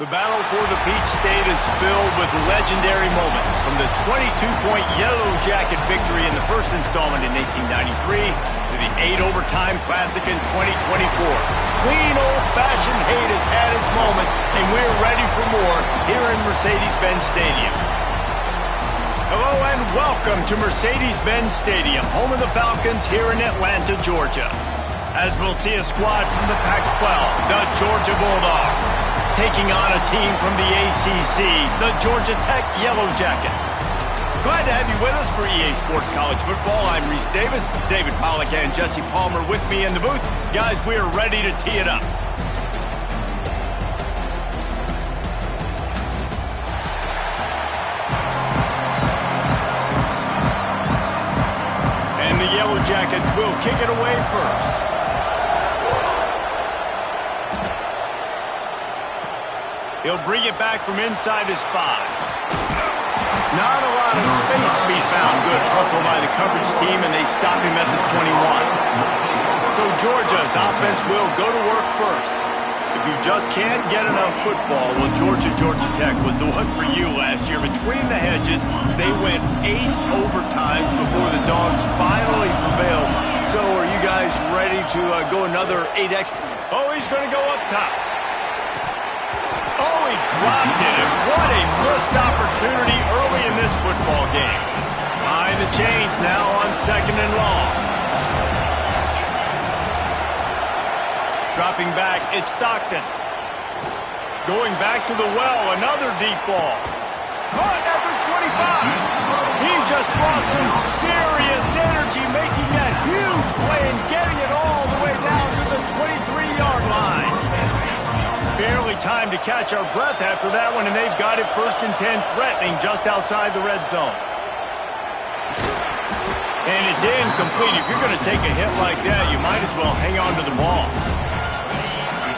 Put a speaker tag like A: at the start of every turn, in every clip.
A: The battle for the Peach State is filled with legendary moments, from the 22-point Yellow Jacket victory in the first installment in 1893 to the 8-overtime classic in 2024. Clean, old-fashioned hate has had its moments, and we're ready for more here in Mercedes-Benz Stadium. Hello and welcome to Mercedes-Benz Stadium, home of the Falcons here in Atlanta, Georgia. As we'll see a squad from the Pac-12, the Georgia Bulldogs, taking on a team from the ACC, the Georgia Tech Yellow Jackets. Glad to have you with us for EA Sports College Football. I'm Reese Davis, David Pollack and Jesse Palmer with me in the booth. Guys, we are ready to tee it up. And the Yellow Jackets will kick it away first. He'll bring it back from inside his 5. Not a lot of space to be found. Good hustle by the coverage team, and they stop him at the 21. So Georgia's offense will go to work first. If you just can't get enough football, well, Georgia Tech was the one for you last year. Between the hedges, they went 8 overtimes before the Dogs finally prevailed. So are you guys ready to go another 8 extra? Oh, he's going to go up top. Oh, he dropped it, and what a missed opportunity early in this football game. Behind the chains now on 2nd and long. Dropping back, it's Stockton. Going back to the well, another deep ball. Caught at the 25. He just brought some serious energy, making that huge play and getting it all the way down to the 23-yard line. Barely time to catch our breath after that one, and they've got it 1st and 10, threatening just outside the red zone. And it's incomplete. If you're going to take a hit like that, you might as well hang on to the ball.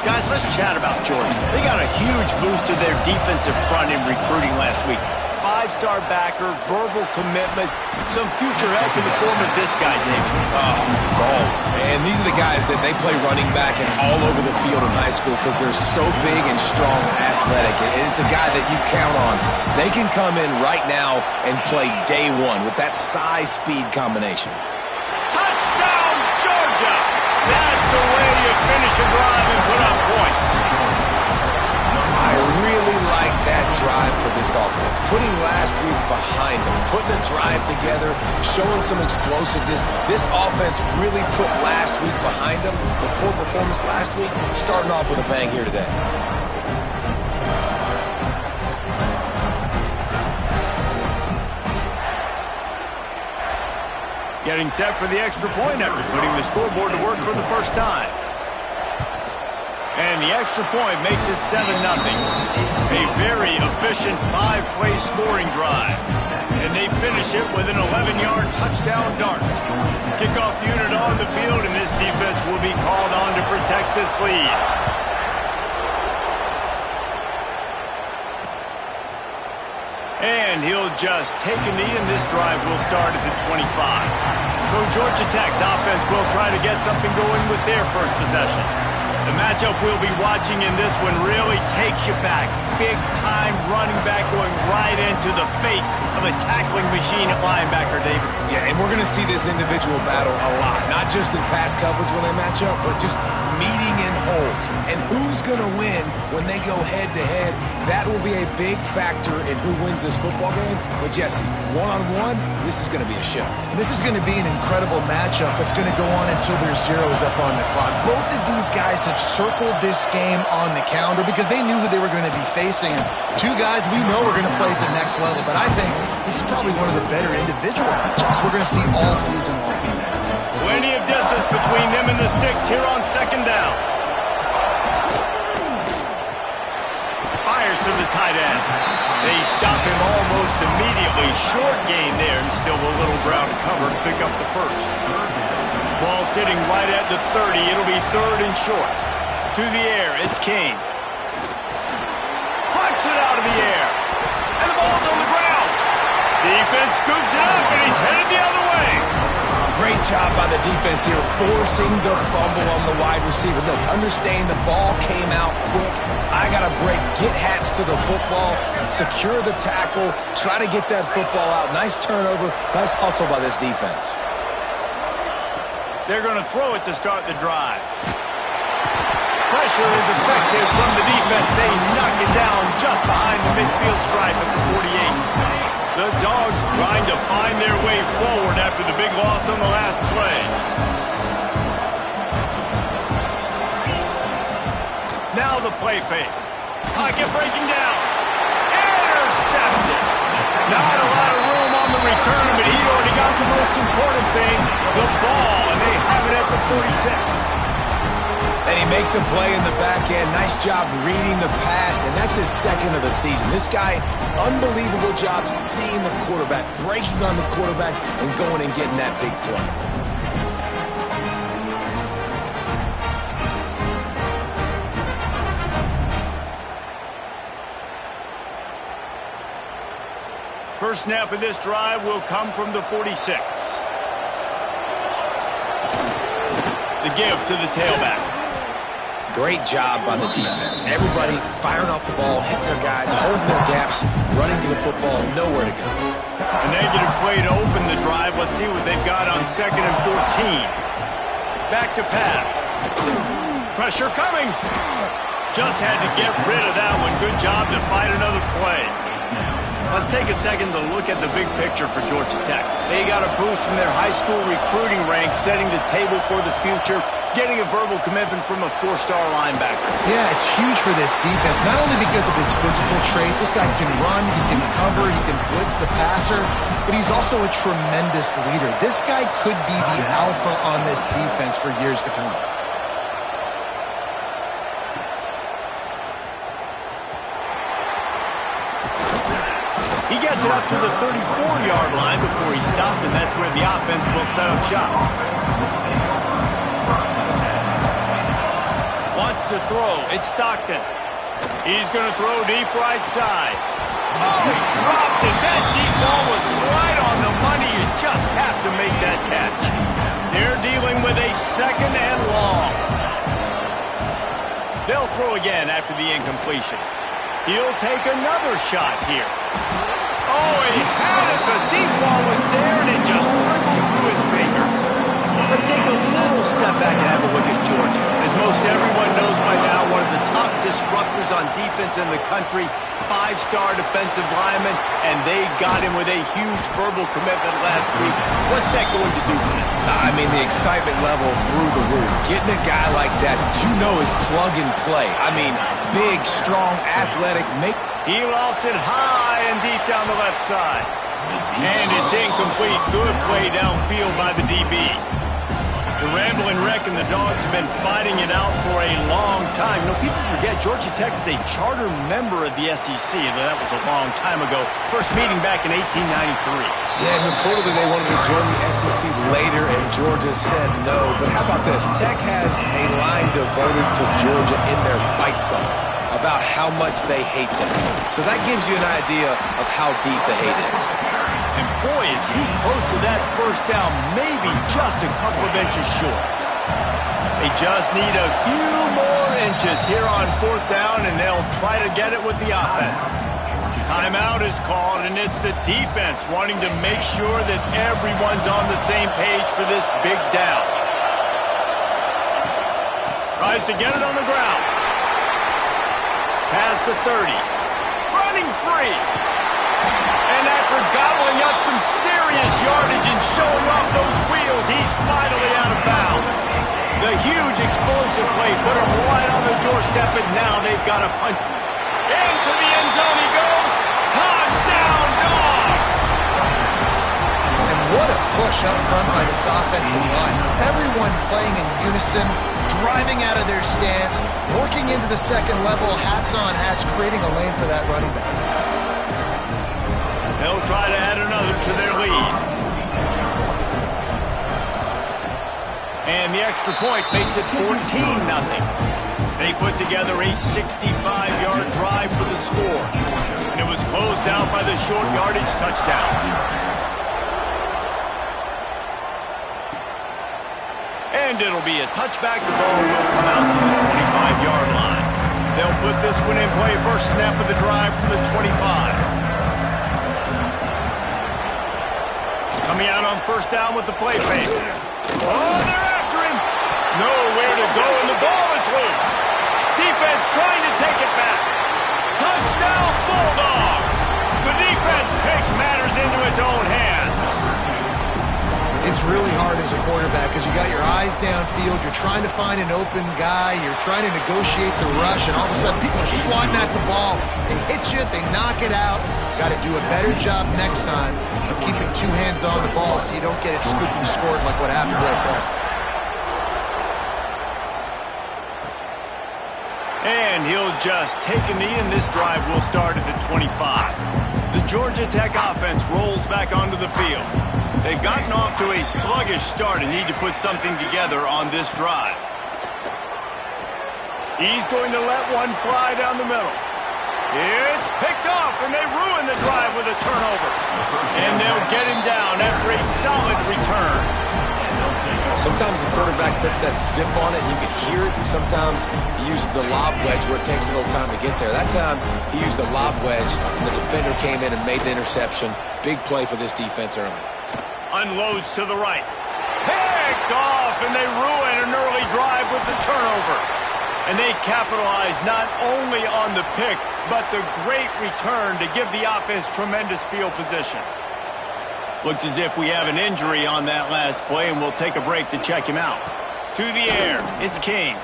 A: Guys, let's chat about Georgia. They got a huge boost to their defensive front in recruiting last week. 5-star backer, verbal commitment, some future help in the form of this guy, David.
B: Gold. And these are the guys that they play running back and all over the field in high school because they're so big and strong and athletic. And it's a guy that you count on. They can come in right now and play day one with that size-speed combination.
A: Touchdown, Georgia! That's the way you finish a drive and put up points.
B: I really like that drive for this offense. Putting last week behind them, putting a drive together, showing some explosiveness. This offense really put last week behind them. The poor performance last week, starting off with a bang here today.
A: Getting set for the extra point after putting the scoreboard to work for the first time. And the extra point makes it 7-0. A very efficient 5-play scoring drive. And they finish it with an 11-yard touchdown dart. Kickoff unit on the field, and this defense will be called on to protect this lead. And he'll just take a knee, and this drive will start at the 25. So Georgia Tech's offense will try to get something going with their first possession. The matchup we'll be watching in this one really takes you back. Big-time running back going right into the face of a tackling machine at linebacker, David.
B: Yeah, and we're going to see this individual battle a lot. Not just in pass coverage when they match up, but just meeting in holes. And who's going to win when they go head-to-head? That will be a big factor in who wins this football game. But, Jesse, one-on-one, this is going to be a show.
C: And this is going to be an incredible matchup. It's going to go on until there's zeros up on the clock. Both of these guys have circled this game on the calendar because they knew who they were going to be facing. And two guys we know are going to play at the next level. But I think this is probably one of the better individual matchups we're going to see all season long.
A: Plenty of distance between them and the sticks here on 2nd down. Fires to the tight end. They stop him almost immediately. Short gain there, and still a little ground to cover to pick up the first. Ball sitting right at the 30. It'll be 3rd and short. To the air, it's Kane. Punts it out of the air. And the ball's on the ground. Defense scoops it up, and he's headed the other way.
B: Great job by the defense here, forcing the fumble on the wide receiver. Look, understanding the ball came out quick. I got to break, get hats to the football, secure the tackle, try to get that football out. Nice turnover, nice hustle by this defense.
A: They're going to throw it to start the drive. Pressure is effective from the defense. They knock it down just behind the midfield stripe at the 48. The Dogs trying to find their way forward after the big loss on the last play. Now the play fake. Pocket breaking down. Intercepted. Not a lot of room on the return, but he'd already got the most important thing, the ball, and they have it at the 46.
B: And he makes a play in the back end. Nice job reading the pass, and that's his second of the season. This guy, unbelievable job seeing the quarterback, breaking on the quarterback, and going and getting that big play.
A: First snap of this drive will come from the 46. The give to the tailback.
B: Great job by the defense. Everybody firing off the ball, hitting their guys, holding their gaps, running to the football, nowhere to go.
A: A negative play to open the drive. Let's see what they've got on 2nd and 14. Back to pass. Pressure coming. Just had to get rid of that one. Good job to fight another play. Let's take a second to look at the big picture for Georgia Tech. They got a boost from their high school recruiting ranks, setting the table for the future, getting a verbal commitment from a 4-star linebacker.
C: Yeah, it's huge for this defense, not only because of his physical traits. This guy can run, he can cover, he can blitz the passer, but he's also a tremendous leader. This guy could be the alpha on this defense for years to come.
A: He gets it up to the 34-yard line before he stopped, and that's where the offense will set up shop. Wants to throw. It's Stockton. He's going to throw deep right side. Oh, he dropped it. That deep ball was right on the money. You just have to make that catch. They're dealing with a 2nd and long. They'll throw again after the incompletion. He'll take another shot here. Oh, he had it. The deep ball was there, and it just trickled through his fingers. Let's take a little step back and have a look at Georgia. As most everyone knows by now, one of the top disruptors on defense in the country, 5-star defensive lineman, and they got him with a huge verbal commitment last week. What's that going to do for them?
B: I mean, the excitement level through the roof. Getting a guy like that you know is plug and play. I mean, big, strong, athletic.
A: He lofts it high and deep down the left side. And it's incomplete. Good play downfield by the DB. The Rambling Wreck and the Dogs have been fighting it out for a long time. You know, people forget Georgia Tech is a charter member of the SEC. That was a long time ago. First meeting back in 1893.
B: Yeah, and reportedly they wanted to join the SEC later, and Georgia said no. But how about this? Tech has a line devoted to Georgia in their fight song about how much they hate them. So that gives you an idea of how deep the hate is.
A: And boy, is he close to that first down, maybe just a couple of inches short. They just need a few more inches here on 4th down, and they'll try to get it with the offense. Timeout is called, and it's the defense wanting to make sure that everyone's on the same page for this big down. Tries to get it on the ground. Past the 30. Running free. And after gobbling up some serious yardage and showing off those wheels, he's finally out of bounds. The huge explosive play put him right on the doorstep, and now they've got a punt. Into the end zone he goes. Touchdown, Dogs!
C: And what a push up front by this offensive line. Everyone playing in unison, driving out of their stance, working into the second level, hats on hats, creating a lane for that running back.
A: They'll try to add another to their lead. And the extra point makes it 14-0. They put together a 65-yard drive for the score. And it was closed out by the short yardage touchdown. And it'll be a touchback. The ball will come out to the 25-yard line. They'll put this one in play. First snap of the drive from the 25. Coming out on first down with the play fake. Oh, they're after him. Nowhere to go, and the ball is loose. Defense trying to take it back. Touchdown, Bulldogs. The defense takes matters into its own hands.
C: It's really hard as a quarterback because you got your eyes downfield. You're trying to find an open guy. You're trying to negotiate the rush, and all of a sudden people are swatting at the ball. They hit you. They knock it out. Got to do a better job next time of keeping two hands on the ball so you don't get it scooped and scored like what happened right there.
A: And he'll just take a knee, and this drive will start at the 25. The Georgia Tech offense rolls back onto the field. They've gotten off to a sluggish start and need to put something together on this drive. He's going to let one fly down the middle. It's picked off, and they ruin the drive with a turnover. And they'll get him down after a solid return.
B: Sometimes the quarterback puts that zip on it, and you can hear it. And sometimes he uses the lob wedge where it takes a little time to get there. That time, he used the lob wedge, and the defender came in and made the interception. Big play for this defense early.
A: Unloads to the right. Picked off, and they ruin an early drive with the turnover. And they capitalize not only on the pick, but the great return to give the offense tremendous field position. Looks as if we have an injury on that last play, and we'll take a break to check him out. To the air, it's King.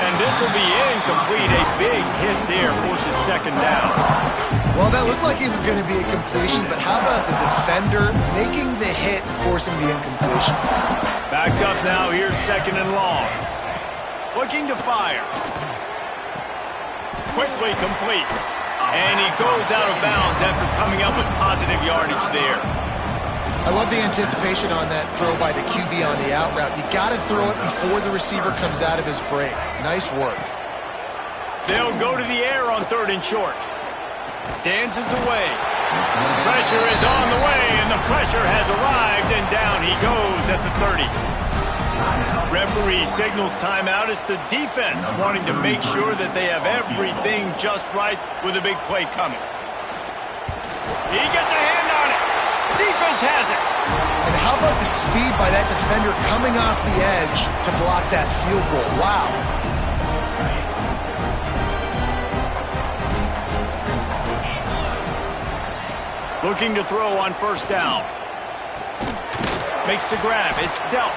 A: And this will be incomplete. A big hit there forces second down.
C: Well, that looked like it was going to be a completion, but how about the defender making the hit and forcing the incompletion?
A: Backed up now. Here's second and long. Looking to fire. Quickly complete. And he goes out of bounds after coming up with positive yardage there.
C: I love the anticipation on that throw by the QB on the out route. You got to throw it before the receiver comes out of his break. Nice work.
A: They'll go to the air on third and short. Dances away. Pressure is on the way, and the pressure has arrived, and down he goes at the 30. Referee signals timeout. It's the defense wanting to make sure that they have everything just right with a big play coming. He gets a hand on it. Defense has it.
C: And how about the speed by that defender coming off the edge to block that field goal? Wow.
A: Looking to throw on first down. Makes the grab. It's dealt.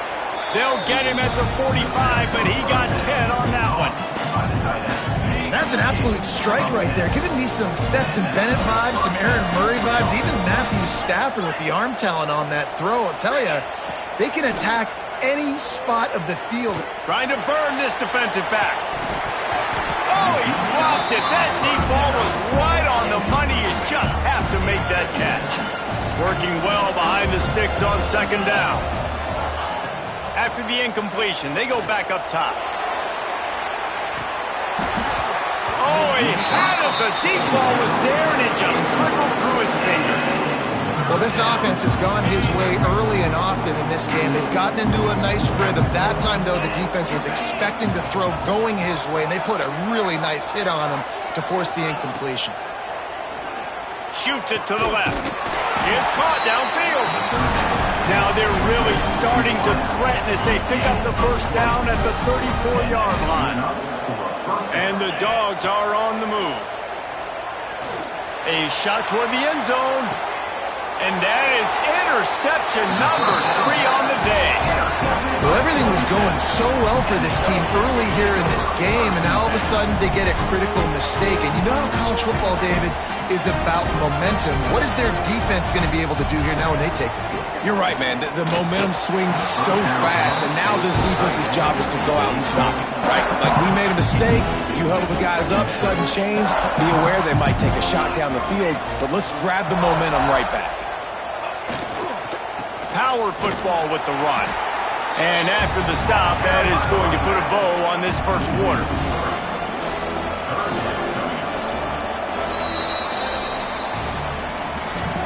A: They'll get him at the 45, but he got 10 on that one.
C: That's an absolute strike right there. Giving me some Stetson Bennett vibes, some Aaron Murray vibes, even Matthew Stafford with the arm talent on that throw. I'll tell you, they can attack any spot of the field.
A: Trying to burn this defensive back. Oh, he dropped it. That deep ball was right on the money. You just have to make that catch. Working well behind the sticks on second down. After the incompletion, they go back up top. Oh, he had it. The deep ball was there, and it just trickled through his fingers.
C: Well, this offense has gone his way early and often in this game. They've gotten into a nice rhythm. That time, though, the defense was expecting to throw going his way, and they put a really nice hit on him to force the incompletion.
A: Shoots it to the left. It's caught downfield. Now they're really starting to threaten as they pick up the first down at the 34-yard line. And the Dogs are on the move. A shot toward the end zone. And that is interception number 3 on the day.
C: Well, everything was going so well for this team early here in this game, and now all of a sudden they get a critical mistake. And you know how college football, David, is about momentum. What is their defense going to be able to do here now when they take the field?
B: You're right, man. The momentum swings so fast, and now this defense's job is to go out and stop it, right? Like, we made a mistake, you huddle the guys up, sudden change, be aware they might take a shot down the field, but let's grab the momentum right back.
A: Power football with the run. And after the stop, that is going to put a bow on this first quarter.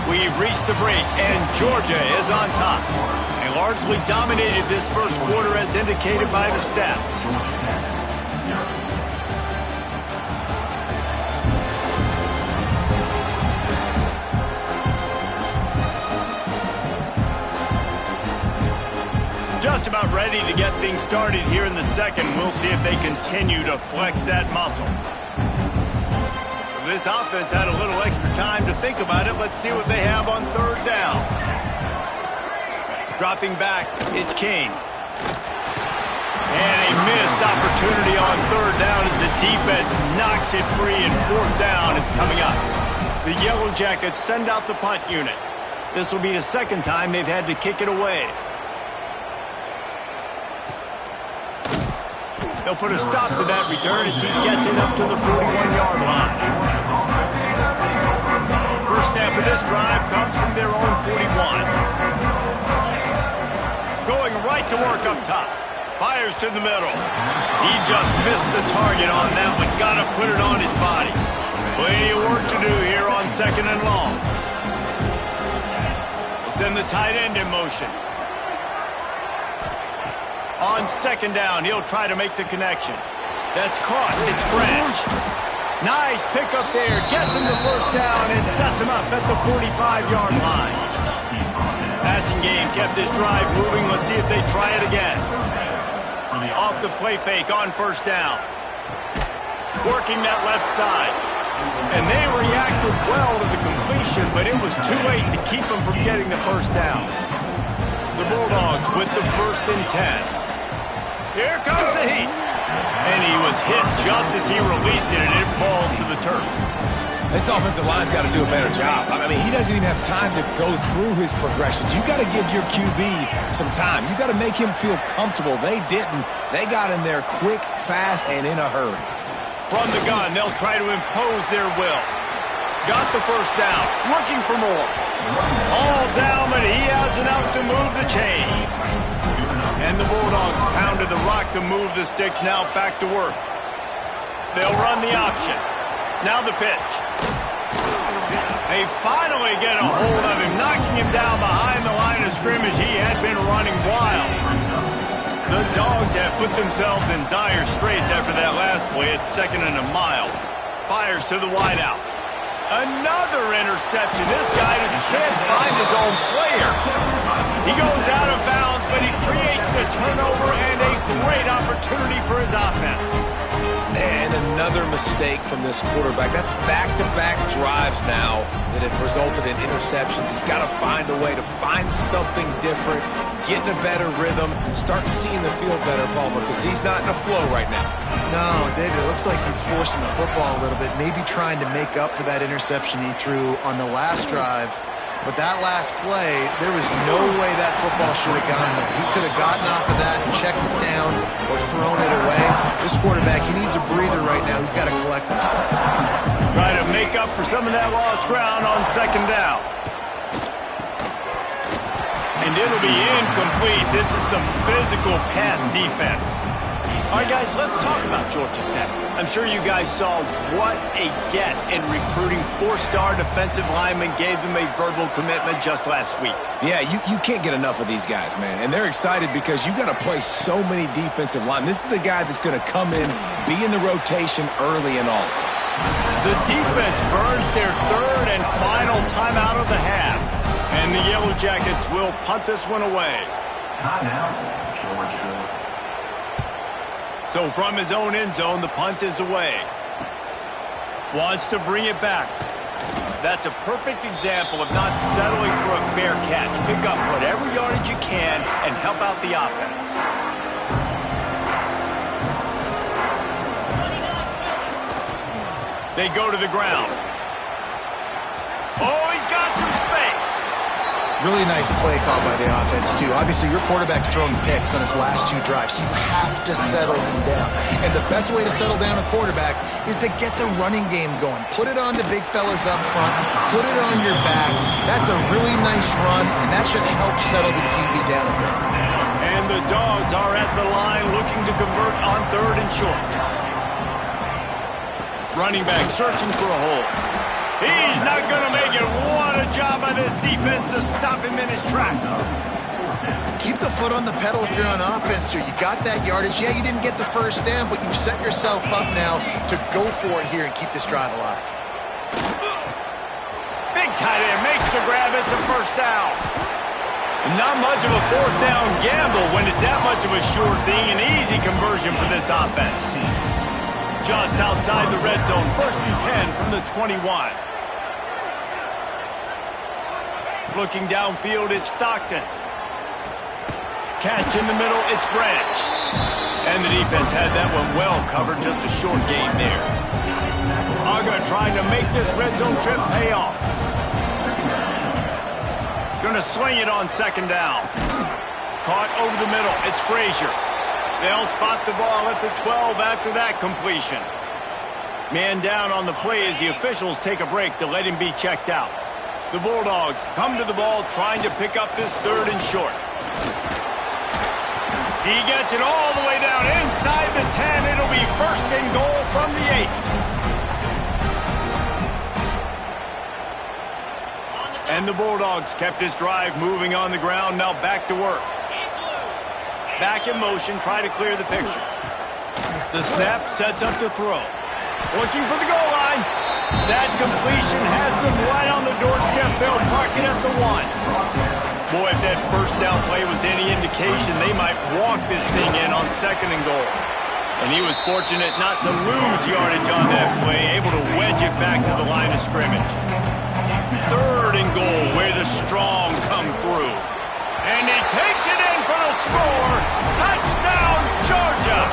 A: We've reached the break, and Georgia is on top. And largely dominated this first quarter as indicated by the stats. Just about ready to get things started here in the second. We'll see if they continue to flex that muscle. This offense had a little extra time to think about it. Let's see what they have on third down. Dropping back, it's Kane. And a missed opportunity on third down as the defense knocks it free, and fourth down is coming up. The Yellow Jackets send out the punt unit. This will be the second time they've had to kick it away. They'll put a stop to that return as he gets it up to the 41-yard line. First snap of this drive comes from their own 41. Going right to work up top. Fires to the middle. He just missed the target on that one. Got to put it on his body. Plenty of work to do here on second and long. We'll send the tight end in motion. On second down, he'll try to make the connection. That's caught. It's Branch. Nice pickup there. Gets him the first down and sets him up at the 45-yard line. Passing game kept this drive moving. Let's see if they try it again. Off the play fake on first down. Working that left side. And they reacted well to the completion, but it was too late to keep them from getting the first down. The Bulldogs with the 1st and 10. Here comes the heat. And he was hit just as he released it, and it falls to the turf.
B: This offensive line's got to do a better job. I mean, he doesn't even have time to go through his progressions. You got to give your QB some time. You got to make him feel comfortable. They didn't. They got in there quick, fast, and in a hurry.
A: From the gun, they'll try to impose their will. Got the first down. Looking for more. All down, but he has enough to move the chains. And the Bulldogs pounded the rock to move the sticks. Now back to work. They'll run the option. Now the pitch. They finally get a hold of him, knocking him down behind the line of scrimmage. He had been running wild. The Dogs have put themselves in dire straits after that last play. It's second and a mile. Fires to the wideout. Another interception. This guy just can't find his own players. He goes out of bounds, but he creates the turnover and a great opportunity for his offense.
B: And another mistake from this quarterback. That's back-to-back drives now that have resulted in interceptions. He's got to find a way to find something different, get in a better rhythm, start seeing the field better, Palmer, because he's not in a flow right now.
C: No, David, it looks like he's forcing the football a little bit, maybe trying to make up for that interception he threw on the last drive. But that last play, there was no way that football should have gone there. He could have gotten off of that and checked it down or thrown it away. This quarterback, he needs a breather right now. He's got to collect himself.
A: Try to make up for some of that lost ground on second down. And it'll be incomplete. This is some physical pass defense. All right, guys, let's talk about Georgia Tech. I'm sure you guys saw what a get in recruiting. 4-star defensive linemen, gave them a verbal commitment just last week.
B: Yeah, you can't get enough of these guys, man. And they're excited because you got to play so many defensive linemen. This is the guy that's going to come in, be in the rotation early and often.
A: The defense burns their third and final timeout of the half. And the Yellow Jackets will punt this one away.
D: Timeout, Georgia.
A: So from his own end zone, the punt is away. Wants to bring it back. That's a perfect example of not settling for a fair catch. Pick up whatever yardage you can and help out the offense. They go to the ground. Oh, he's got some space.
C: Really nice play call by the offense, too. Obviously, your quarterback's thrown picks on his last 2 drives, so you have to settle him down. And the best way to settle down a quarterback is to get the running game going. Put it on the big fellas up front. Put it on your backs. That's a really nice run, and that should help settle the QB down a bit.
A: And the Dogs are at the line looking to convert on third and short. Running back searching for a hole. He's not going to make it. What a job by this defense to stop him in his tracks.
C: keep the foot on the pedal if you're on offense here. You got that yardage. Yeah, you didn't get the first down, but you've set yourself up now to go for it here and keep this drive alive.
A: Big tight end makes the grab. It's a first down. Not much of a fourth down gamble when it's that much of a sure thing. An easy conversion for this offense. Just outside the red zone. 1st and 10 from the 21. Looking downfield, it's Stockton. Catch in the middle, it's Branch. And the defense had that one well covered, just a short game there. Uga trying to make this red zone trip pay off. Gonna swing it on 2nd down. Caught over the middle, it's Frazier. They'll spot the ball at the 12 after that completion. Man down on the play as the officials take a break to let him be checked out. The Bulldogs come to the ball trying to pick up this 3rd and short. He gets it all the way down inside the 10. It'll be 1st and goal from the 8. And the Bulldogs kept this drive moving on the ground. Now back to work. Back in motion, try to clear the picture. The snap sets up the throw. Looking for the goal line. That completion has them right on the doorstep. They'll park it at the 1. Boy, if that first down play was any indication, they might walk this thing in on 2nd and goal. And he was fortunate not to lose yardage on that play, able to wedge it back to the line of scrimmage. 3rd and goal, where the strong come through. And he takes it in for the score. Touchdown, Georgia!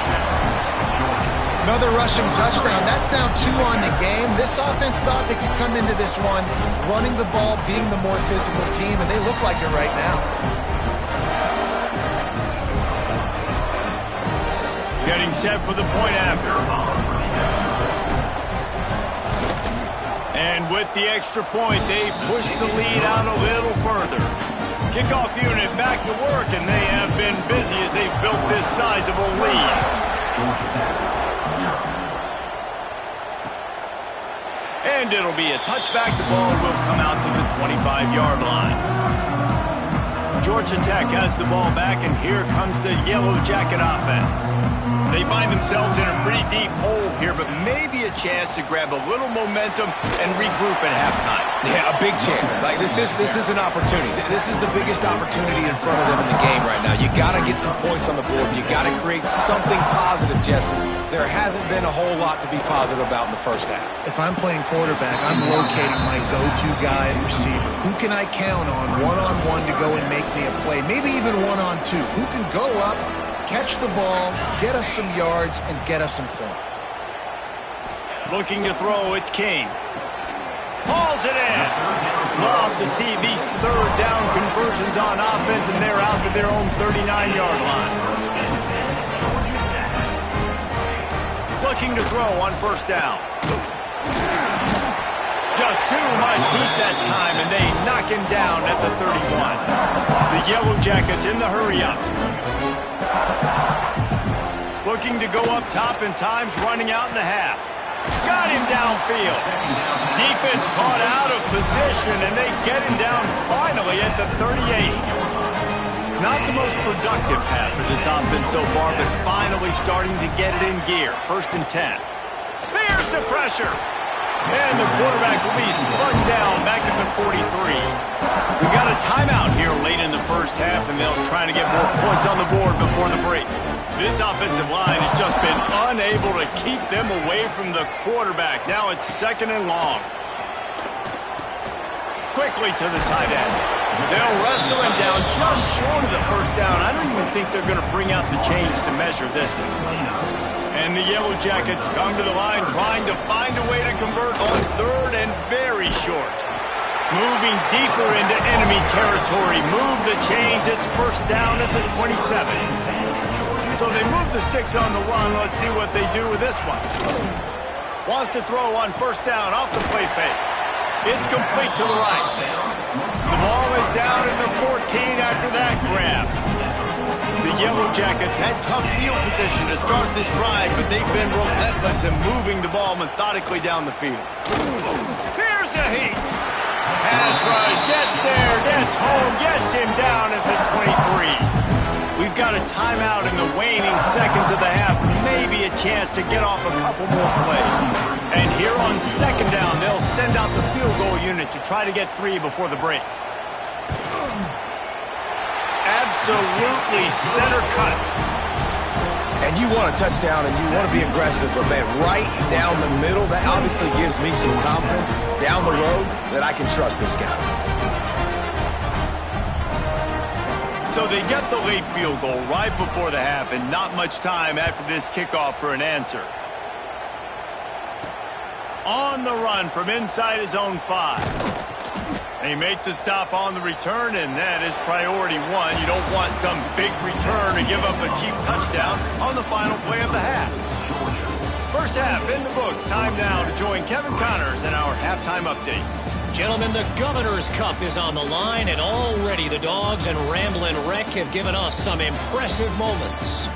C: Another rushing touchdown. That's now 2 on the game. This offense thought they could come into this one running the ball, being the more physical team, and they look like it right now.
A: Getting set for the point after. And with the extra point, they push the lead out a little further. Kickoff unit back to work, and they have been busy as they've built this sizable lead. And it'll be a touchback. The ball will come out to the 25-yard line. Georgia Tech has the ball back, and here comes the Yellow Jacket offense. They find themselves in a pretty deep hole here, but maybe a chance to grab a little momentum and regroup at halftime.
B: Yeah, a big chance. Like this is an opportunity. This is the biggest opportunity in front of them in the game right now. You got to get some points on the board. You got to create something positive, Jesse. There hasn't been a whole lot to be positive about in the first half.
C: If I'm playing quarterback, I'm locating my go-to guy at receiver. Who can I count on one-on-one to go and make me a play? Maybe even one-on-two. Who can go up, catch the ball, get us some yards, and get us some points?
A: Looking to throw, it's King. Hauls it in. Love to see these 3rd down conversions on offense, and they're out to their own 39-yard line. Looking to throw on 1st down. Just too much heat that time, and they knock him down at the 31. The Yellow Jackets in the hurry-up. Looking to go up top, and time's running out in the half. Got him downfield. Defense caught out of position, and they get him down finally at the 38. Not the most productive half for this offense so far, but finally starting to get it in gear. 1st and 10. There's the pressure. And the quarterback will be slugged down back at the 43. We got a timeout here late in the first half, and they'll try to get more points on the board before the break. This offensive line has just been unable to keep them away from the quarterback. Now it's 2nd and long. Quickly to the tight end. They'll wrestle him down just short of the 1st down. I don't even think they're going to bring out the chains to measure this one. And the Yellow Jackets come to the line trying to find a way to convert on 3rd and very short. Moving deeper into enemy territory. Move the chains. It's 1st down at the 27. So they move the sticks on the run. Let's see what they do with this one. Wants to throw on 1st down off the play fake. It's complete to the right. The ball is down at the 14 after that grab. The Yellow Jackets had tough field position to start this drive, but they've been relentless in moving the ball methodically down the field. Here's a heat. Pass rush, gets there, gets home, gets him down at the 23. We've got a timeout in the waning seconds of the half. Maybe a chance to get off a couple more plays. And here on second down, they'll send out the field goal unit to try to get 3 before the break. Absolutely center cut.
B: And you want a touchdown and you want to be aggressive, but man, right down the middle, that obviously gives me some confidence down the road that I can trust this guy.
A: So they get the late field goal right before the half and not much time after this kickoff for an answer. On the run from inside his own 5. They make the stop on the return, and that is priority 1. You don't want some big return to give up a cheap touchdown on the final play of the half. First half in the books. Time now to join Kevin Connors in our halftime update.
E: Gentlemen, the Governor's Cup is on the line, and already the Dogs and Ramblin' Wreck have given us some impressive moments.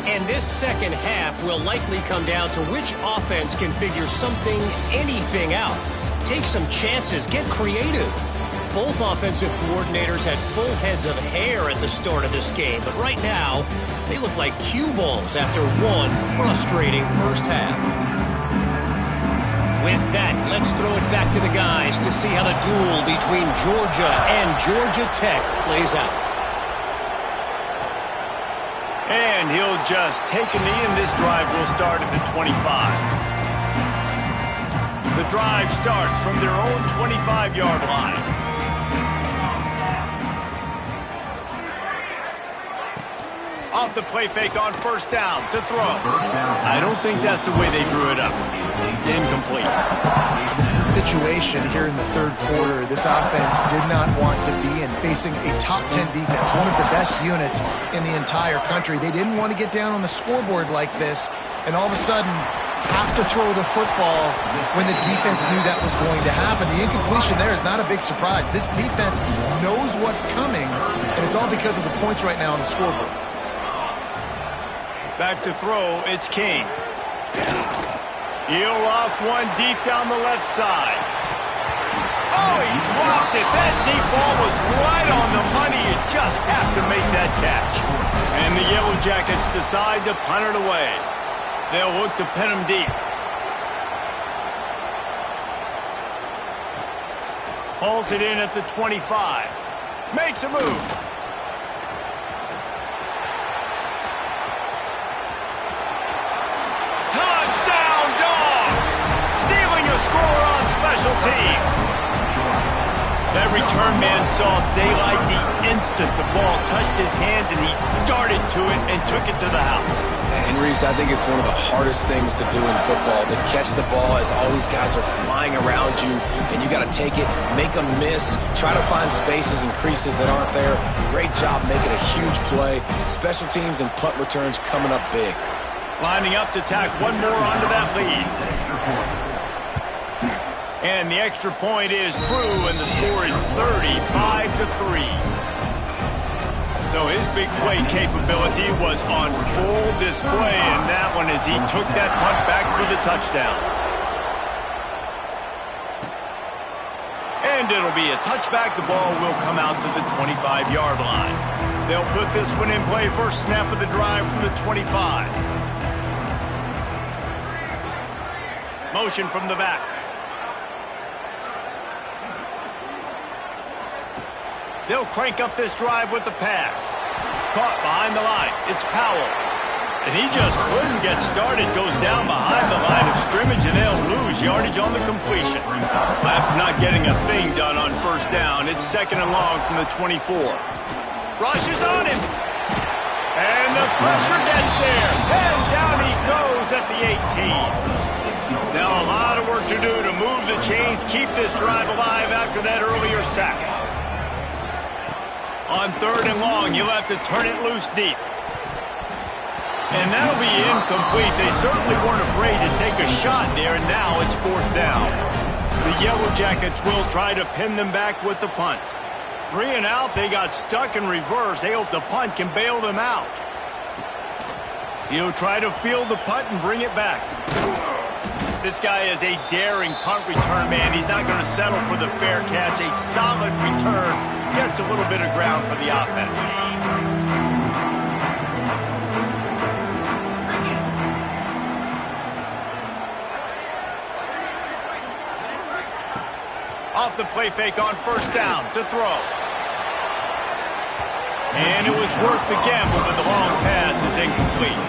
E: And this second half will likely come down to which offense can figure something, anything out. Take some chances, get creative. Both offensive coordinators had full heads of hair at the start of this game, but right now, they look like cue balls after one frustrating first half. With that, let's throw it back to the guys to see how the duel between Georgia and Georgia Tech plays out.
A: And he'll just take a knee, and this drive will start at the 25. The drive starts from their own 25-yard line. Off the play fake on first down to throw. I don't think that's the way they drew it up. Incomplete.
C: This is a situation here in the third quarter this offense did not want to be in, facing a top 10 defense, one of the best units in the entire country. They didn't want to get down on the scoreboard like this, and all of a sudden have to throw the football when the defense knew that was going to happen. The incompletion there is not a big surprise. This defense knows what's coming, and it's all because of the points right now on the scoreboard.
A: Back to throw, it's King. He'll loft one deep down the left side. Oh, he dropped it. That deep ball was right on the money. You just have to make that catch. And the Yellow Jackets decide to punt it away. They'll look to pin him deep. Hauls it in at the 25. Makes a move. Touchdown, Dogs! Stealing a score on special teams. That return man saw daylight the instant the ball touched his hands, and he darted to it and took it to the house.
B: And Reese, I think it's one of the hardest things to do in football, to catch the ball as all these guys are flying around you, and you got to take it, make them miss, try to find spaces and creases that aren't there. Great job making a huge play. Special teams and punt returns coming up big.
A: Lining up to tack one more onto that lead. And the extra point is true, and the score is 35-3. So his big play capability was on full display in that one as he took that punt back for the touchdown. And it'll be a touchback. The ball will come out to the 25-yard line. They'll put this one in play first snap of the drive from the 25. Motion from the back. They'll crank up this drive with the pass. Caught behind the line. It's Powell. And he just couldn't get started. Goes down behind the line of scrimmage, and they'll lose yardage on the completion. After not getting a thing done on first down, it's second and long from the 24. Rushes on him. And the pressure gets there. And down he goes at the 18. Now a lot of work to do to move the chains, keep this drive alive after that earlier sack. On third and long, you'll have to turn it loose deep. And that'll be incomplete. They certainly weren't afraid to take a shot there, and now it's fourth down. The Yellow Jackets will try to pin them back with the punt. 3 and out, they got stuck in reverse. They hope the punt can bail them out. He'll try to field the punt and bring it back. This guy is a daring punt return man. He's not going to settle for the fair catch. A solid return gets a little bit of ground for the offense. off the play fake on first down to throw. And it was worth the gamble, but the long pass is incomplete.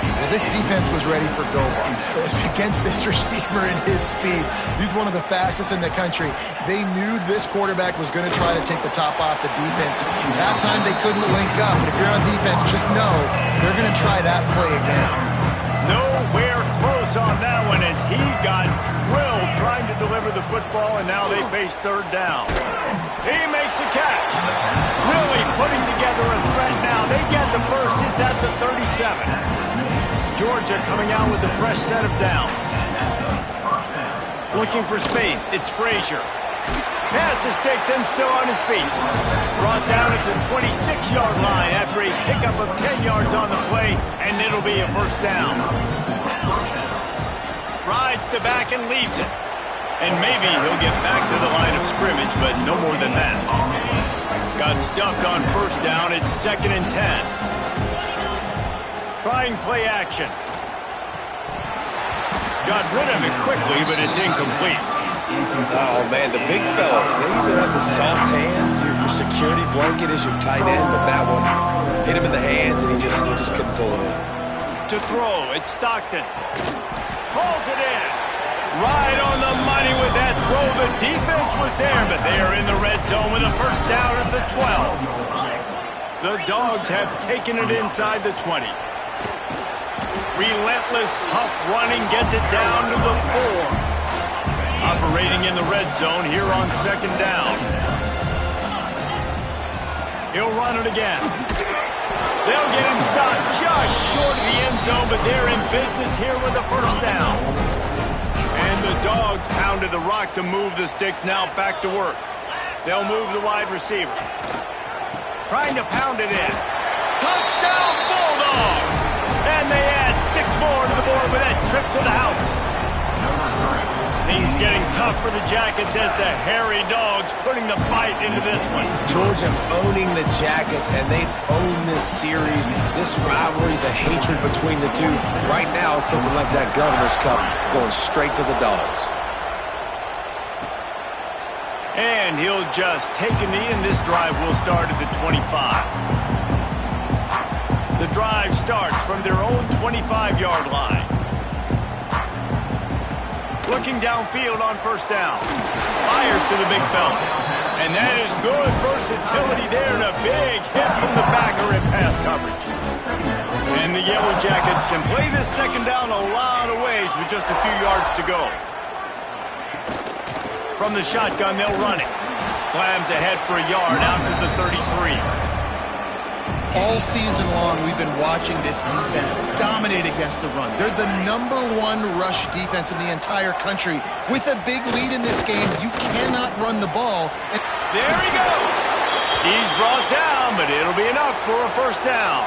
C: Well, this defense was ready for go bucks. Against this receiver and his speed, he's one of the fastest in the country. They knew this quarterback was going to try to take the top off the defense. That time they couldn't link up, but if you're on defense, just know they're going to try that play again.
A: Nowhere close on that one as he got drilled trying to deliver the football, and now they face third down. He makes the catch. Really putting together a threat now. They get the first. It's at the 37. Georgia coming out with a fresh set of downs. Looking for space. It's Frazier. Pass to Sticks and still on his feet. Brought down at the 26-yard line after a pickup of 10 yards on the play, and it'll be a first down. Rides the back and leaves it. And maybe he'll get back to the line of scrimmage, but no more than that. Got stuffed on first down. It's 2nd and 10. Trying play action. Got rid of it quickly, but it's incomplete.
B: Oh, man, the big fellas, they usually have the soft hands. Your security blanket is your tight end, but that one hit him in the hands, and he just couldn't pull it in.
A: To throw, it's Stockton. Pulls it in. Right on the money with that throw. The defense was there, but they are in the red zone with a first down at the 12. The Dogs have taken it inside the 20. Relentless, tough running gets it down to the 4. Operating in the red zone here on second down. He'll run it again. They'll get him stopped just short of the end zone, but they're in business here with a first down. And the Dogs pounded the rock to move the Sticks, now back to work. They'll move the wide receiver. Trying to pound it in. Touchdown, Bulldogs! And they add 6 more to the board with that trip to the house. Things getting tough for the Jackets as the hairy Dogs putting the fight into this one.
B: Georgia owning the Jackets, and they've owned this series, this rivalry, the hatred between the two. Right now, it's looking like that Governor's Cup going straight to the Dogs.
A: And he'll just take a knee, and this drive will start at the 25. The drive starts from their own 25-yard line. Looking downfield on first down. Fires to the big fella. And that is good versatility there, and a big hit from the backer in pass coverage. And the Yellow Jackets can play this second down a lot of ways with just a few yards to go. From the shotgun, they'll run it. Slams ahead for a yard out to the 33.
C: All season long, we've been watching this defense dominate against the run. They're the #1 rush defense in the entire country. With a big lead in this game, you cannot run the ball.
A: There he goes. He's brought down, but it'll be enough for a first down.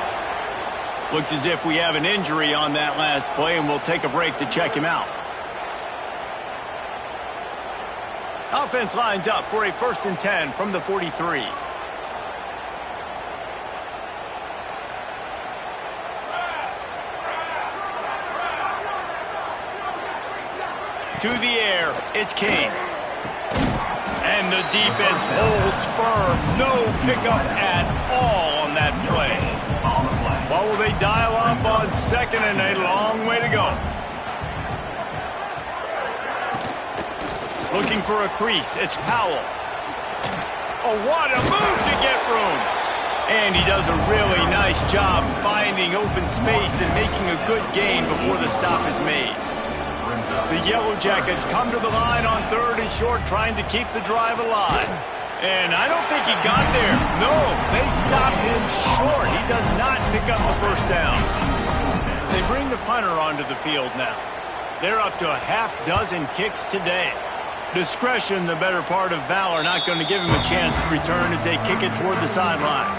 A: Looks as if we have an injury on that last play, and we'll take a break to check him out. Offense lines up for a 1st and 10 from the 43. To the air, it's King. And the defense holds firm. No pickup at all on that play. What will they dial up on second, and a long way to go. Looking for a crease, it's Powell. Oh, what a move to get room. And he does a really nice job finding open space and making a good gain before the stop is made. The Yellow Jackets come to the line on 3rd and short, trying to keep the drive alive. And I don't think he got there. No, they stopped him short. He does not pick up the first down. They bring the punter onto the field now. They're up to a half-dozen kicks today. Discretion, the better part of valor, not going to give him a chance to return as they kick it toward the sideline.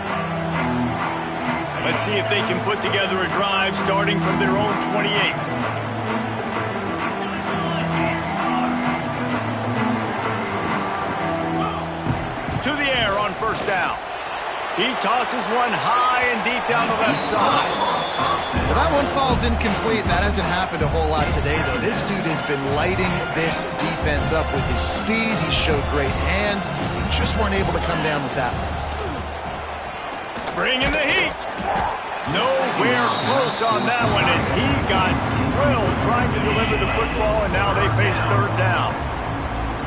A: Let's see if they can put together a drive starting from their own 28. To the air on first down. He tosses one high and deep down the left side.
C: Well, that one falls incomplete. That hasn't happened a whole lot today, though. This dude has been lighting this defense up with his speed. He showed great hands. Just weren't able to come down with that one.
A: Bringing the heat. Nowhere close on that one as he got drilled trying to deliver the football, and now they face third down.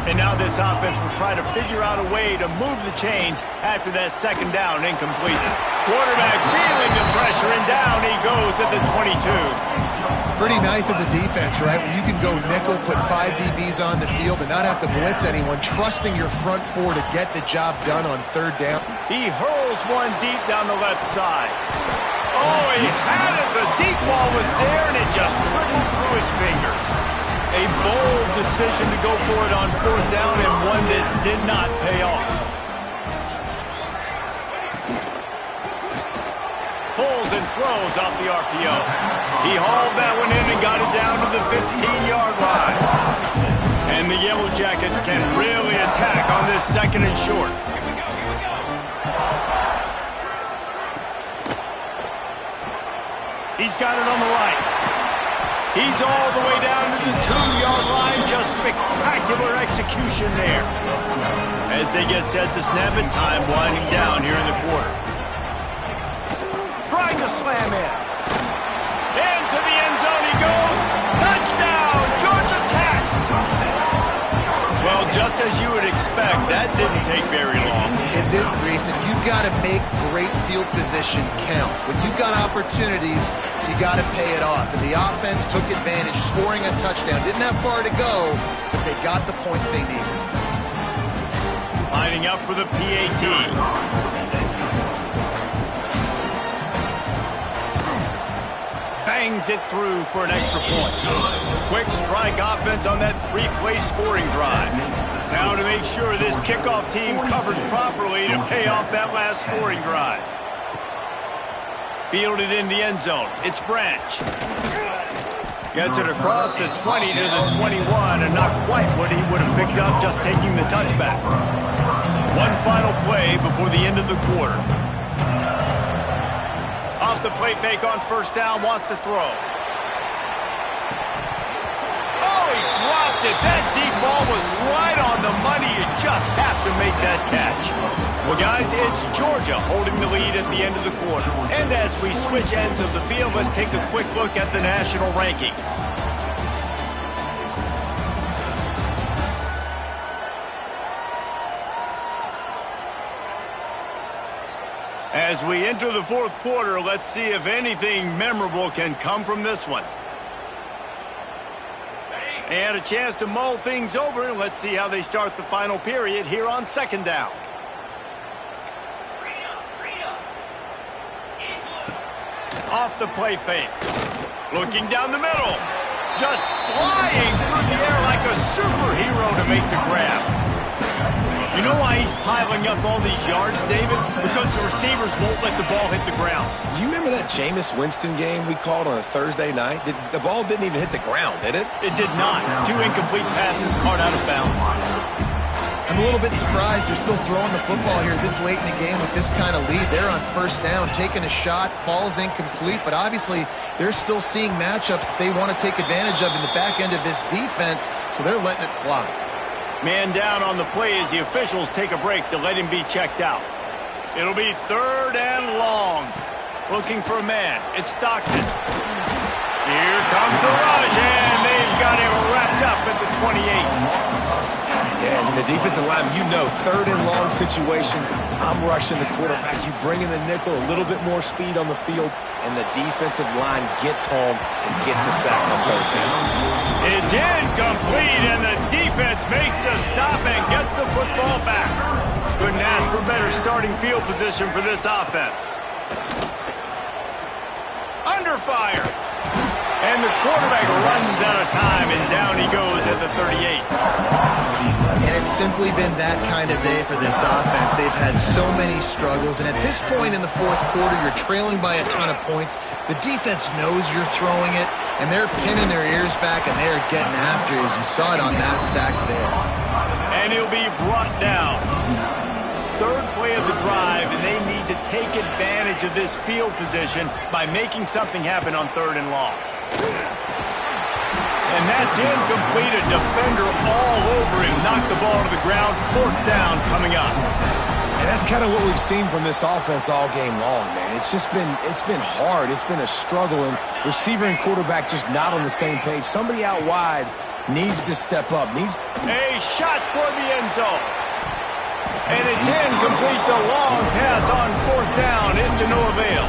A: And now this offense will try to figure out a way to move the chains after that second down incomplete. Quarterback feeling the pressure, and down he goes at the 22.
C: Pretty nice as a defense, right? When you can go nickel, put 5 DBs on the field and not have to blitz anyone, trusting your front four to get the job done on third down.
A: He hurls one deep down the left side. Oh, he had it. The deep ball was there, and it just trickled through his fingers. A bold decision to go for it on fourth down, and one that did not pay off. Pulls and throws off the RPO. He hauled that one in and got it down to the 15-yard line. And the Yellow Jackets can really attack on this second and short. He's got it on the right. He's all the way down to the 2-yard line. Just spectacular execution there. As they get set to snap it, time winding down here in the quarter. Trying to slam in. Into the end zone he goes. Touchdown, Georgia Tech. Well, just as you would expect, that didn't take very long.
C: It didn't, Reese, and you've got to make great field position count. When you've got opportunities, you got to pay it off. And the offense took advantage, scoring a touchdown. Didn't have far to go, but they got the points they needed.
A: Lining up for the PAT. Bangs it through for an extra point. Quick strike offense on that 3-play scoring drive. Now to make sure this kickoff team covers properly to pay off that last scoring drive. Fielded in the end zone. It's Branch. Gets it across the 20 to the 21, and not quite what he would have picked up just taking the touchback. One final play before the end of the quarter. Off the play fake on first down, wants to throw. Oh, he dropped it. That deep ball was right on the money. You just have to make that catch. Well, guys, it's Georgia holding the lead at the end of the quarter. And as we switch ends of the field, let's take a quick look at the national rankings. As we enter the fourth quarter, let's see if anything memorable can come from this one. They had a chance to mull things over. Let's see how they start the final period here on second down. Off the play fake. Looking down the middle. Just flying through the air like a superhero to make the grab. You know why he's piling up all these yards, David? Because the receivers won't let the ball hit the ground.
B: You remember that Jameis Winston game we called on a Thursday night? The ball didn't even hit the ground, did it?
A: It did not. 2 incomplete passes caught out of bounds.
C: I'm a little bit surprised they're still throwing the football here this late in the game with this kind of lead. They're on first down, taking a shot, falls incomplete, but obviously they're still seeing matchups that they want to take advantage of in the back end of this defense, so they're letting it fly.
A: Man down on the play as the officials take a break to let him be checked out. It'll be third and long. Looking for a man. It's Stockton. Here comes the rush, and they've got him wrapped up at the 28.
B: Yeah, and the defensive line, you know, third and long situations, I'm rushing the quarterback. You bring in the nickel, a little bit more speed on the field, and the defensive line gets home and gets the sack on third down.
A: It's incomplete, and the defense makes a stop and gets the football back. Couldn't ask for better starting field position for this offense. Under fire. And the quarterback runs out of time, and down he goes at the 38.
C: And it's simply been that kind of day for this offense. They've had so many struggles, and at this point in the fourth quarter, you're trailing by a ton of points. The defense knows you're throwing it, and they're pinning their ears back, and they're getting after it, as you saw it on that sack there.
A: And he'll be brought down. Third play of the drive, and they need to take advantage of this field position by making something happen on 3rd and long. And that's incomplete. A defender all over him. Knocked the ball to the ground. 4th down coming up.
B: And that's kind of what we've seen from this offense all game long, man. It's been hard. It's been a struggle, and receiver and quarterback just not on the same page. Somebody out wide needs to step up.
A: A shot toward the end zone. And it's incomplete. The long pass on 4th down is to no avail.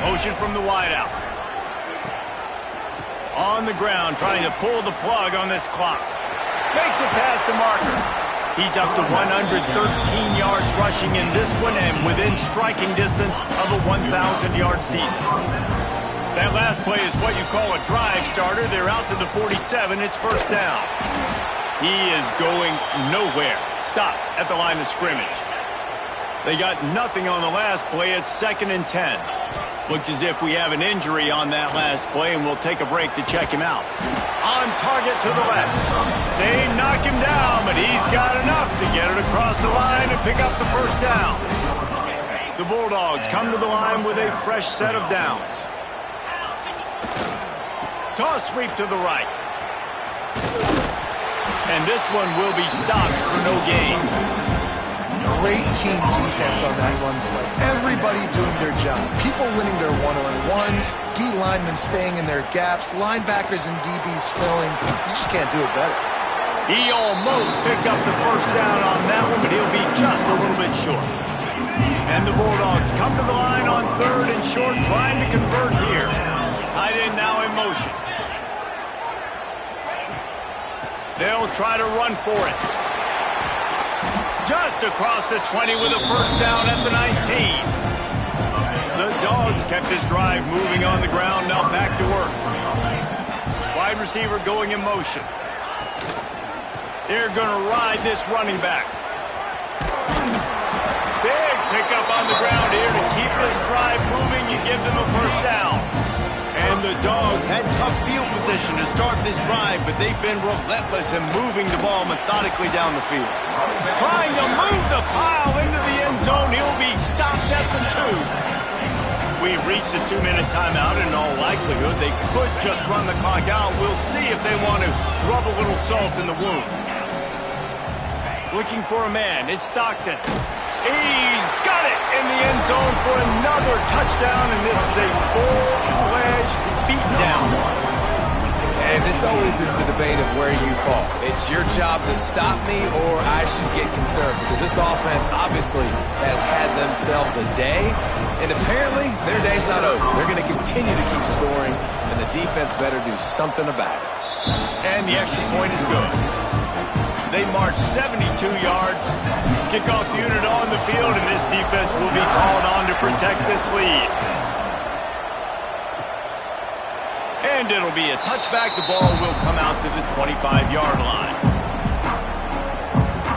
A: Motion from the wideout. On the ground, trying to pull the plug on this clock. Makes it past the marker. He's up to 113 yards rushing in this one and within striking distance of a 1,000-yard season. That last play is what you call a drive starter. They're out to the 47. It's 1st down. He is going nowhere. Stop at the line of scrimmage. They got nothing on the last play. It's 2nd and 10. Looks as if we have an injury on that last play, and we'll take a break to check him out. On target to the left. They knock him down, but he's got enough to get it across the line and pick up the 1st down. The Bulldogs come to the line with a fresh set of downs. Toss sweep to the right. And this one will be stopped for no gain.
C: Great team defense on that run play. Everybody doing their job. People winning their one-on-ones, D-linemen staying in their gaps, linebackers and DBs filling. You just can't do it better.
A: He almost picked up the 1st down on that one, but he'll be just a little bit short. And the Bulldogs come to the line on 3rd and short, trying to convert here. Tight end now in motion. They'll try to run for it. Just across the 20 with a 1st down at the 19. The Dogs kept this drive moving on the ground, now back to work. Wide receiver going in motion. They're going to ride this running back. Big pickup on the ground here to keep this drive moving. You give them a 1st down. And the Dogs had tough field position to start this drive, but they've been relentless in moving the ball methodically down the field. Trying to move the pile into the end zone. He'll be stopped at the 2. We've reached a 2-minute timeout, and in all likelihood, they could just run the clock out. We'll see if they want to rub a little salt in the wound. Looking for a man. It's Stockton. He's got it in the end zone for another touchdown, and this is a full-fledged beatdown.
B: And this always is the debate of where you fall. It's your job to stop me, or I should get conserved, because this offense obviously has had themselves a day, and apparently their day's not over. They're going to continue to keep scoring, and the defense better do something about it.
A: And the extra point is good. They march 72 yards. Kickoff unit on the field, and this defense will be called on to protect this lead. And it'll be a touchback. The ball will come out to the 25-yard line.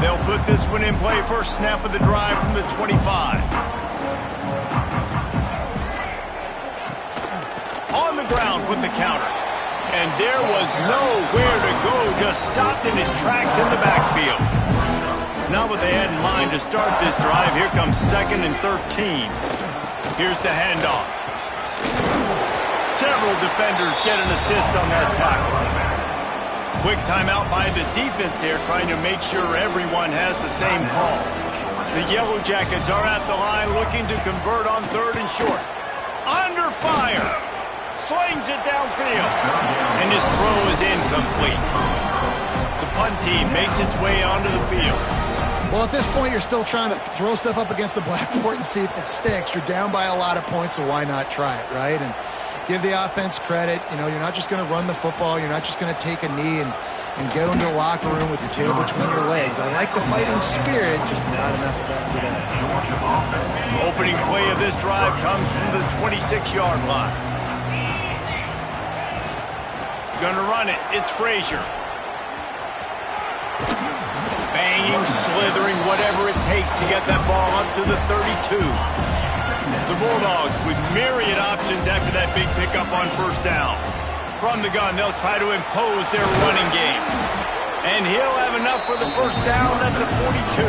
A: They'll put this one in play. First snap of the drive from the 25. On the ground with the counter. And there was nowhere to go, just stopped in his tracks in the backfield. Not what they had in mind to start this drive. Here comes 2nd and 13. Here's the handoff. Several defenders get an assist on that tackle. Quick timeout by the defense there, trying to make sure everyone has the same call. The Yellow Jackets are at the line looking to convert on 3rd and short. Under fire. Slings it downfield. And his throw is incomplete. The punt team makes its way onto the field.
C: Well, at this point, you're still trying to throw stuff up against the blackboard and see if it sticks. You're down by a lot of points, so why not try it, right? And give the offense credit. You know, you're not just going to run the football. You're not just going to take a knee and get into the locker room with your tail between your legs. I like the fighting spirit, just not enough of that today.
A: Opening play of this drive comes from the 26-yard line. Gonna run it. It's Frazier. Banging, slithering, whatever it takes to get that ball up to the 32. The Bulldogs with myriad options after that big pickup on 1st down. From the gun, they'll try to impose their running game. And he'll have enough for the first down at the 42.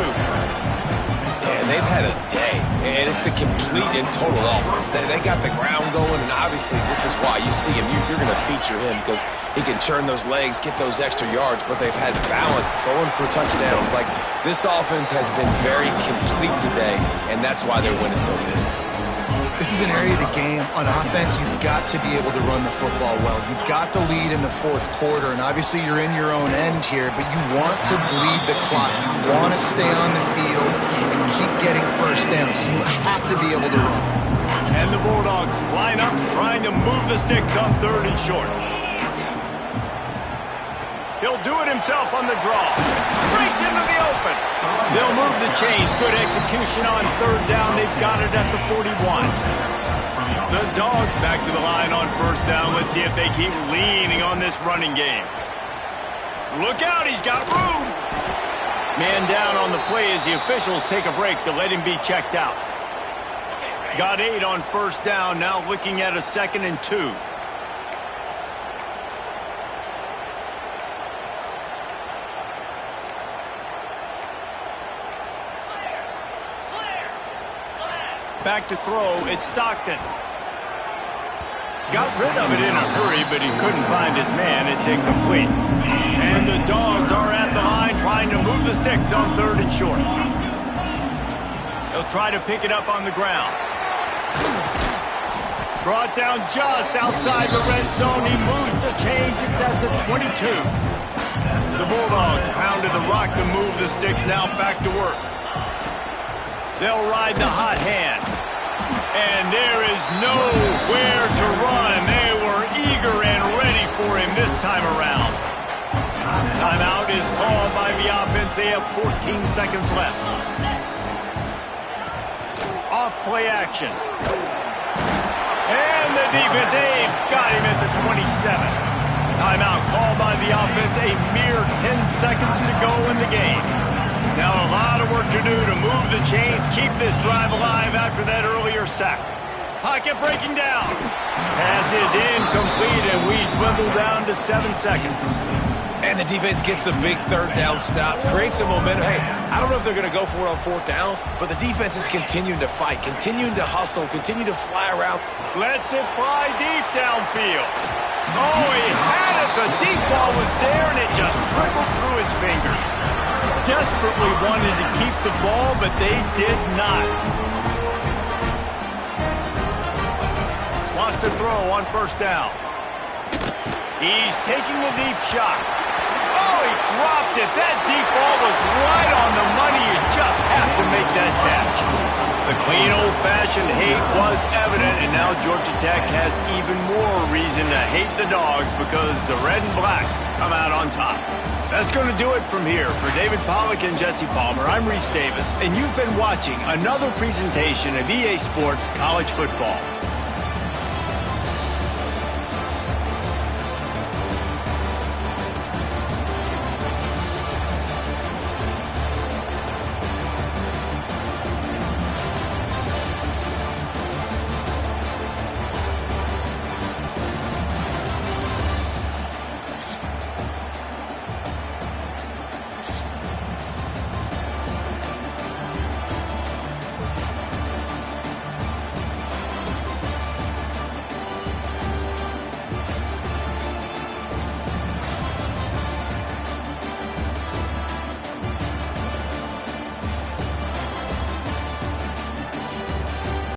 B: And they've had a day, and it's the complete and total offense. They got the ground going, and obviously this is why you see him. You're going to feature him because he can churn those legs, get those extra yards, but they've had balance, throwing for touchdowns. Like, this offense has been very complete today, and that's why they're winning so big.
C: This is an area of the game. On offense, you've got to be able to run the football well. You've got the lead in the fourth quarter, and obviously you're in your own end here, but you want to bleed the clock. You want to stay on the field and keep getting first down, so you have to be able to run.
A: And the Bulldogs line up, trying to move the sticks on 3rd and short. He'll do it himself on the draw. Breaks into the open. They'll move the chains. Good execution on 3rd down. They've got it at the 41. The Dogs back to the line on 1st down. Let's see if they keep leaning on this running game. Look out, he's got room. Man down on the play as the officials take a break to let him be checked out. Got 8 on 1st down. Now looking at a 2nd and 2. Back to throw, it's Stockton. Got rid of it in a hurry, but he couldn't find his man. It's incomplete. And the Dogs are at the line trying to move the sticks on 3rd and short. They'll try to pick it up on the ground. Brought down just outside the red zone. He moves the chains. It's at the 22. The Bulldogs pounded the rock to move the sticks. Now back to work. They'll ride the hot hand. And there is nowhere to run. They were eager and ready for him this time around. Timeout is called by the offense. They have 14 seconds left. Off play action. And the defense, they've got him at the 27. Timeout called by the offense. A mere 10 seconds to go in the game. Now a lot of work to do to move the chains, keep this drive alive after that earlier sack. Pocket breaking down. Pass is incomplete, and we dwindle down to 7 seconds.
B: And the defense gets the big 3rd down stop, creates some momentum. Hey, I don't know if they're going to go for it on 4th down, but the defense is continuing to fight, continuing to hustle, continue to fly around.
A: Lets it fly deep downfield. Oh, he had it. The deep ball was there, and it just trickled through his fingers. Desperately wanted to keep the ball, but they did not. Wants to throw on 1st down. He's taking the deep shot. Oh, he dropped it. That deep ball was right on the money. You just have to make that catch. The clean, old-fashioned hate was evident, and now Georgia Tech has even more reason to hate the Dogs because the red and black come out on top. That's going to do it from here. For David Pollack and Jesse Palmer, I'm Reese Davis, and you've been watching another presentation of EA Sports College Football.